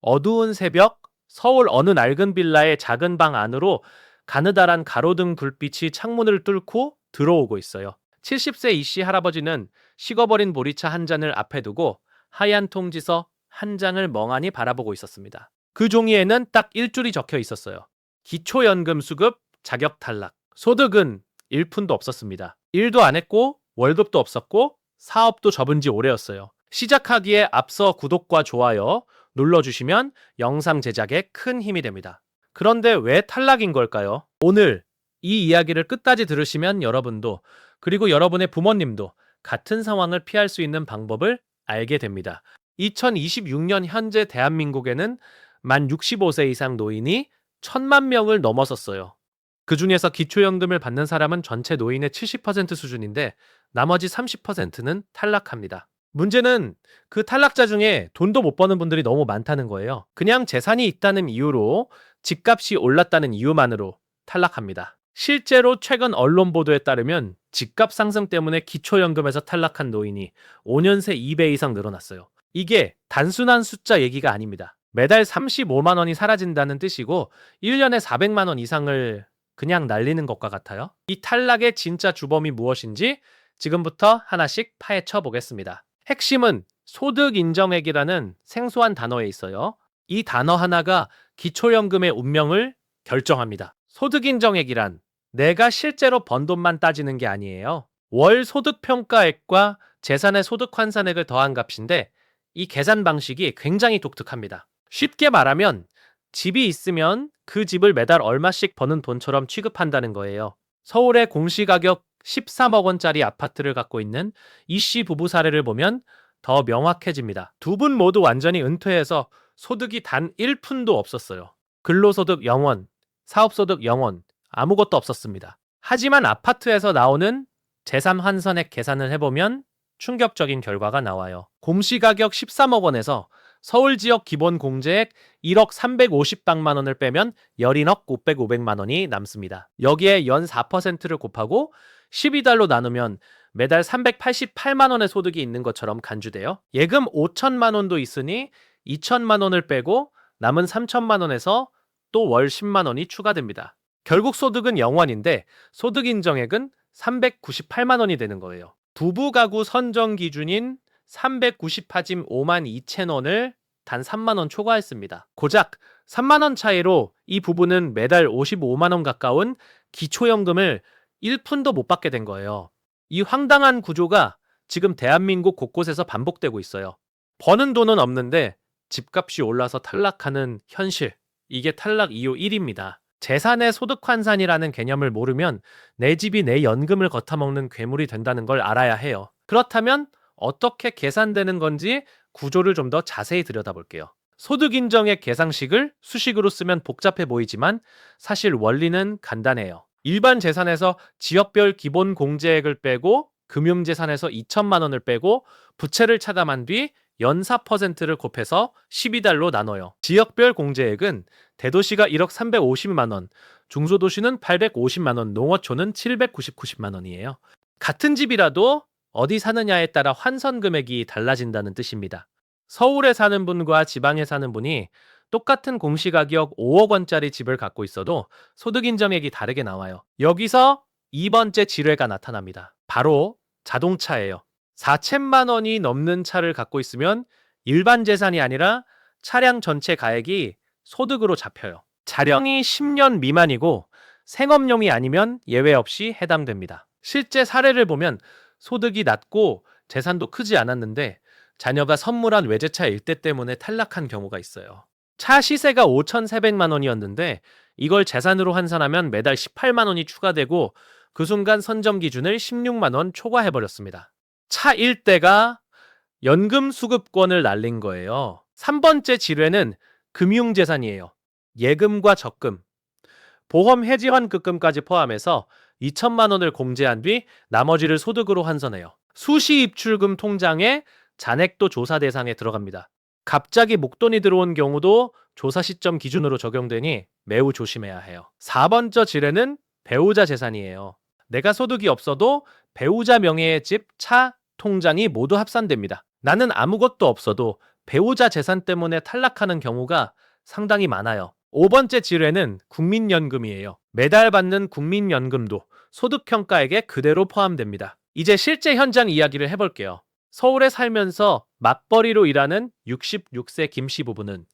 어두운 새벽, 서울 어느 낡은 빌라의 작은 방 안으로 가느다란 가로등 불빛이 창문을 뚫고 들어오고 있어요. 70세 이씨 할아버지는 식어버린 보리차 한 잔을 앞에 두고 하얀 통지서 한 장을 멍하니 바라보고 있었습니다. 그 종이에는 딱 1줄이 적혀 있었어요. 기초연금 수급, 자격 탈락. 소득은 1푼도 없었습니다. 일도 안 했고 월급도 없었고 사업도 접은 지 오래였어요. 시작하기에 앞서 구독과 좋아요 눌러주시면 영상 제작에 큰 힘이 됩니다. 그런데 왜 탈락인 걸까요? 오늘 이 이야기를 끝까지 들으시면 여러분도 그리고 여러분의 부모님도 같은 상황을 피할 수 있는 방법을 알게 됩니다. 2026년 현재 대한민국에는 만 65세 이상 노인이 1,000만 명을 넘어섰어요. 그 중에서 기초연금을 받는 사람은 전체 노인의 70% 수준인데 나머지 30%는 탈락합니다. 문제는 그 탈락자 중에 돈도 못 버는 분들이 너무 많다는 거예요. 그냥 재산이 있다는 이유로 집값이 올랐다는 이유만으로 탈락합니다. 실제로 최근 언론 보도에 따르면 집값 상승 때문에 기초연금에서 탈락한 노인이 5년 새 2배 이상 늘어났어요. 이게 단순한 숫자 얘기가 아닙니다. 매달 35만 원이 사라진다는 뜻이고 1년에 400만 원 이상을 그냥 날리는 것과 같아요. 이 탈락의 진짜 주범이 무엇인지 지금부터 하나씩 파헤쳐 보겠습니다. 핵심은 소득 인정액이라는 생소한 단어에 있어요. 이 단어 하나가 기초연금의 운명을 결정합니다. 소득 인정액이란 내가 실제로 번 돈만 따지는 게 아니에요. 월 소득 평가액과 재산의 소득 환산액을 더한 값인데 이 계산 방식이 굉장히 독특합니다. 쉽게 말하면 집이 있으면 그 집을 매달 얼마씩 버는 돈처럼 취급한다는 거예요. 서울의 공시가격 13억 원짜리 아파트를 갖고 있는 이씨 부부 사례를 보면 더 명확해집니다. 두 분 모두 완전히 은퇴해서 소득이 단 1푼도 없었어요. 근로소득 0원, 사업소득 0원, 아무것도 없었습니다. 하지만 아파트에서 나오는 재산 환산액 계산을 해보면 충격적인 결과가 나와요. 공시가격 13억 원에서 서울 지역 기본 공제액 1억 350백만 원을 빼면 12억 500만 원이 남습니다. 여기에 연 4%를 곱하고 12달로 나누면 매달 388만 원의 소득이 있는 것처럼 간주돼요. 예금 5천만 원도 있으니 2천만 원을 빼고 남은 3천만 원에서 또 월 10만 원이 추가됩니다. 결국 소득은 0원인데 소득 인정액은 398만 원이 되는 거예요. 부부 가구 선정 기준인 390하짐 5만 2천 원을 단 3만 원 초과했습니다. 고작 3만 원 차이로 이 부부는 매달 55만 원 가까운 기초연금을 1푼도 못 받게 된 거예요. 이 황당한 구조가 지금 대한민국 곳곳에서 반복되고 있어요. 버는 돈은 없는데 집값이 올라서 탈락하는 현실. 이게 탈락 이유 1입니다. 재산의 소득 환산이라는 개념을 모르면 내 집이 내 연금을 걷어먹는 괴물이 된다는 걸 알아야 해요. 그렇다면 어떻게 계산되는 건지 구조를 좀 더 자세히 들여다볼게요. 소득 인정액 계상식을 수식으로 쓰면 복잡해 보이지만 사실 원리는 간단해요. 일반 재산에서 지역별 기본 공제액을 빼고 금융재산에서 2천만 원을 빼고 부채를 차감한 뒤 연 4%를 곱해서 12달로 나눠요. 지역별 공제액은 대도시가 1억 350만 원, 중소도시는 850만 원, 농어촌은 799만 원이에요. 같은 집이라도 어디 사느냐에 따라 환선 금액이 달라진다는 뜻입니다. 서울에 사는 분과 지방에 사는 분이 똑같은 공시가격 5억 원짜리 집을 갖고 있어도 소득 인정액이 다르게 나와요. 여기서 2번째 지뢰가 나타납니다. 바로 자동차예요. 4천만 원이 넘는 차를 갖고 있으면 일반 재산이 아니라 차량 전체 가액이 소득으로 잡혀요. 차량이 10년 미만이고 생업용이 아니면 예외 없이 해당됩니다. 실제 사례를 보면 소득이 낮고 재산도 크지 않았는데 자녀가 선물한 외제차 일대 때문에 탈락한 경우가 있어요. 차 시세가 5,300만 원이었는데 이걸 재산으로 환산하면 매달 18만 원이 추가되고 그 순간 선점 기준을 16만 원 초과해버렸습니다. 차 일대가 연금 수급권을 날린 거예요. 3번째 지뢰는 금융재산이에요. 예금과 적금, 보험 해지 환급금까지 포함해서 2천만 원을 공제한 뒤 나머지를 소득으로 환산해요. 수시 입출금 통장에 잔액도 조사 대상에 들어갑니다. 갑자기 목돈이 들어온 경우도 조사 시점 기준으로 적용되니 매우 조심해야 해요. 4번째 지뢰는 배우자 재산이에요. 내가 소득이 없어도 배우자 명의의 집, 차, 통장이 모두 합산됩니다. 나는 아무것도 없어도 배우자 재산 때문에 탈락하는 경우가 상당히 많아요. 5번째 지뢰는 국민연금이에요. 매달 받는 국민연금도 소득평가액에 그대로 포함됩니다. 이제 실제 현장 이야기를 해볼게요. 서울에 살면서 맞벌이로 일하는 66세 김씨 부부는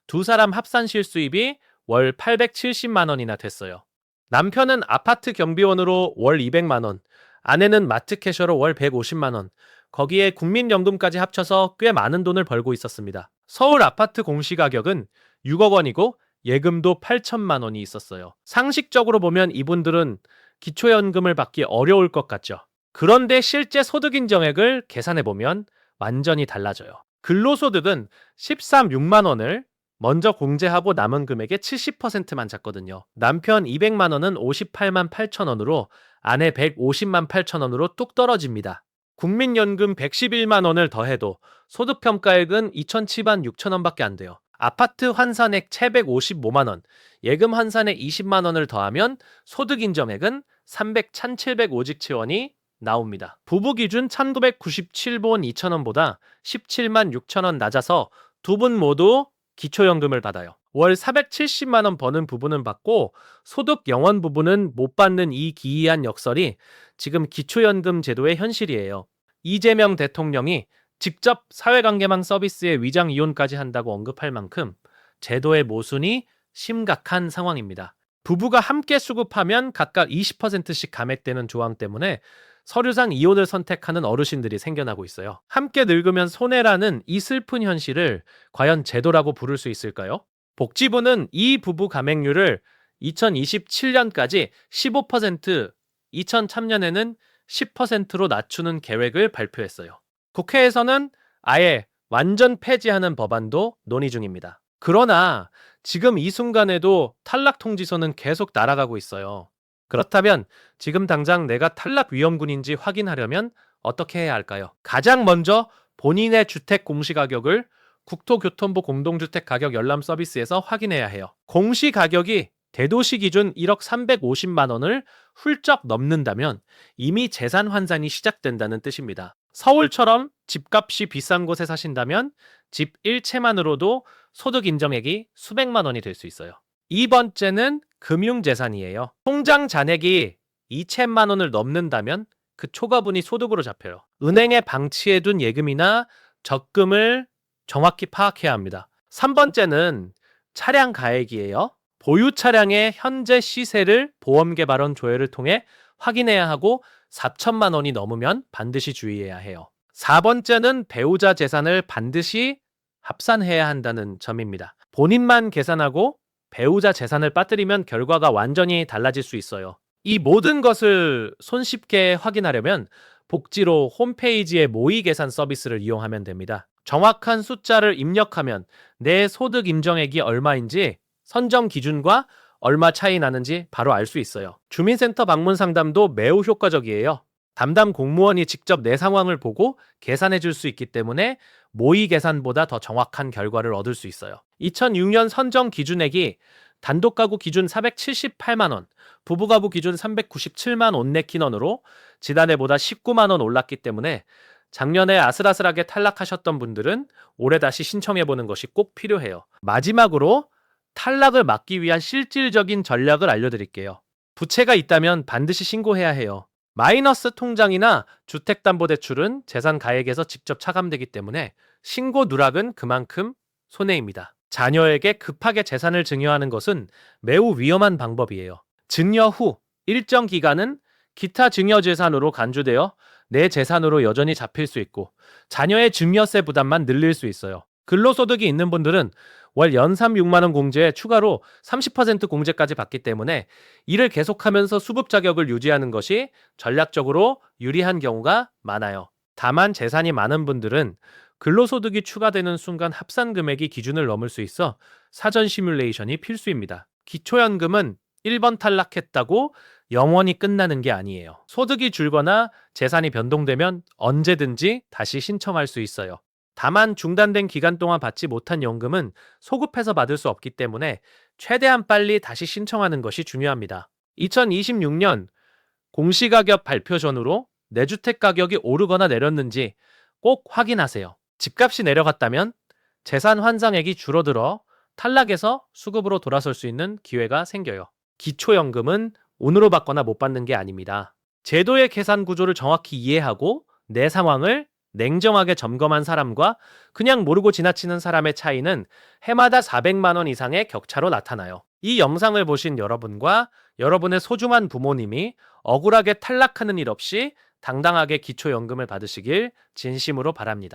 두 사람 합산 실수입이 월 870만 원이나 됐어요. 남편은 아파트 경비원으로 월 200만 원, 아내는 마트 캐셔로 월 150만 원, 거기에 국민연금까지 합쳐서 꽤 많은 돈을 벌고 있었습니다. 서울 아파트 공시가격은 6억 원이고 예금도 8천만 원이 있었어요. 상식적으로 보면 이분들은 기초연금을 받기 어려울 것 같죠. 그런데 실제 소득인정액을 계산해보면 완전히 달라져요. 근로소득은 13,6만 원을 먼저 공제하고 남은 금액의 70%만 잡거든요. 남편 200만 원은 58만 8천 원으로 아내 150만 8천 원으로 뚝 떨어집니다. 국민연금 111만 원을 더해도 소득평가액은 2,007만 6천 원밖에 안 돼요. 아파트 환산액 755만 원, 예금 환산액 20만 원을 더하면 소득인정액은 1,757원이 나옵니다. 부부 기준 1,997본 2천 원보다 17만 6천 원 낮아서 두 분 모두 기초연금을 받아요. 월 470만 원 버는 부부는 받고 소득 영원 부부는 못 받는 이 기이한 역설이 지금 기초연금 제도의 현실이에요. 이재명 대통령이 직접 사회관계망 서비스의 위장 이혼까지 한다고 언급할 만큼 제도의 모순이 심각한 상황입니다. 부부가 함께 수급하면 각각 20%씩 감액되는 조항 때문에 서류상 이혼을 선택하는 어르신들이 생겨나고 있어요. 함께 늙으면 손해라는 이 슬픈 현실을 과연 제도라고 부를 수 있을까요? 복지부는 이 부부 감액률을 2027년까지 15%, 2003년에는 10%로 낮추는 계획을 발표했어요. 국회에서는 아예 완전 폐지하는 법안도 논의 중입니다. 그러나 지금 이 순간에도 탈락 통지서는 계속 날아가고 있어요. 그렇다면 지금 당장 내가 탈락 위험군인지 확인하려면 어떻게 해야 할까요? 가장 먼저 본인의 주택 공시가격을 국토교통부 공동주택가격 열람 서비스에서 확인해야 해요. 공시가격이 대도시 기준 1억 350만 원을 훌쩍 넘는다면 이미 재산 환산이 시작된다는 뜻입니다. 서울처럼 집값이 비싼 곳에 사신다면 집 1채만으로도 소득 인정액이 수백만 원이 될 수 있어요. 2번째는 금융재산이에요. 통장 잔액이 2천만 원을 넘는다면 그 초과분이 소득으로 잡혀요. 은행에 방치해둔 예금이나 적금을 정확히 파악해야 합니다. 3번째는 차량 가액이에요. 보유 차량의 현재 시세를 보험개발원 조회를 통해 확인해야 하고 4천만 원이 넘으면 반드시 주의해야 해요. 4번째는 배우자 재산을 반드시 합산해야 한다는 점입니다. 본인만 계산하고 배우자 재산을 빠뜨리면 결과가 완전히 달라질 수 있어요. 이 모든 것을 손쉽게 확인하려면 복지로 홈페이지의 모의 계산 서비스를 이용하면 됩니다. 정확한 숫자를 입력하면 내 소득 인정액이 얼마인지 선정 기준과 얼마 차이 나는지 바로 알 수 있어요. 주민센터 방문 상담도 매우 효과적이에요. 담당 공무원이 직접 내 상황을 보고 계산해 줄 수 있기 때문에 모의 계산보다 더 정확한 결과를 얻을 수 있어요. 2006년 선정 기준액이 단독 가구 기준 478만 원, 부부 가구 기준 397만 원 네키넌으로 지난해보다 19만 원 올랐기 때문에 작년에 아슬아슬하게 탈락하셨던 분들은 올해 다시 신청해보는 것이 꼭 필요해요. 마지막으로 탈락을 막기 위한 실질적인 전략을 알려드릴게요. 부채가 있다면 반드시 신고해야 해요. 마이너스 통장이나 주택담보대출은 재산 가액에서 직접 차감되기 때문에 신고 누락은 그만큼 손해입니다. 자녀에게 급하게 재산을 증여하는 것은 매우 위험한 방법이에요. 증여 후 일정 기간은 기타 증여재산으로 간주되어 내 재산으로 여전히 잡힐 수 있고 자녀의 증여세 부담만 늘릴 수 있어요. 근로소득이 있는 분들은 월 연산 6만 원 공제에 추가로 30% 공제까지 받기 때문에 일을 계속하면서 수급 자격을 유지하는 것이 전략적으로 유리한 경우가 많아요. 다만 재산이 많은 분들은 근로소득이 추가되는 순간 합산 금액이 기준을 넘을 수 있어 사전 시뮬레이션이 필수입니다. 기초연금은 1번 탈락했다고 영원히 끝나는 게 아니에요. 소득이 줄거나 재산이 변동되면 언제든지 다시 신청할 수 있어요. 다만 중단된 기간 동안 받지 못한 연금은 소급해서 받을 수 없기 때문에 최대한 빨리 다시 신청하는 것이 중요합니다. 2026년 공시가격 발표 전후로 내 주택 가격이 오르거나 내렸는지 꼭 확인하세요. 집값이 내려갔다면 재산 환상액이 줄어들어 탈락해서 수급으로 돌아설 수 있는 기회가 생겨요. 기초연금은 운으로 받거나 못 받는 게 아닙니다. 제도의 계산 구조를 정확히 이해하고 내 상황을 냉정하게 점검한 사람과 그냥 모르고 지나치는 사람의 차이는 해마다 400만 원 이상의 격차로 나타나요. 이 영상을 보신 여러분과 여러분의 소중한 부모님이 억울하게 탈락하는 일 없이 당당하게 기초연금을 받으시길 진심으로 바랍니다.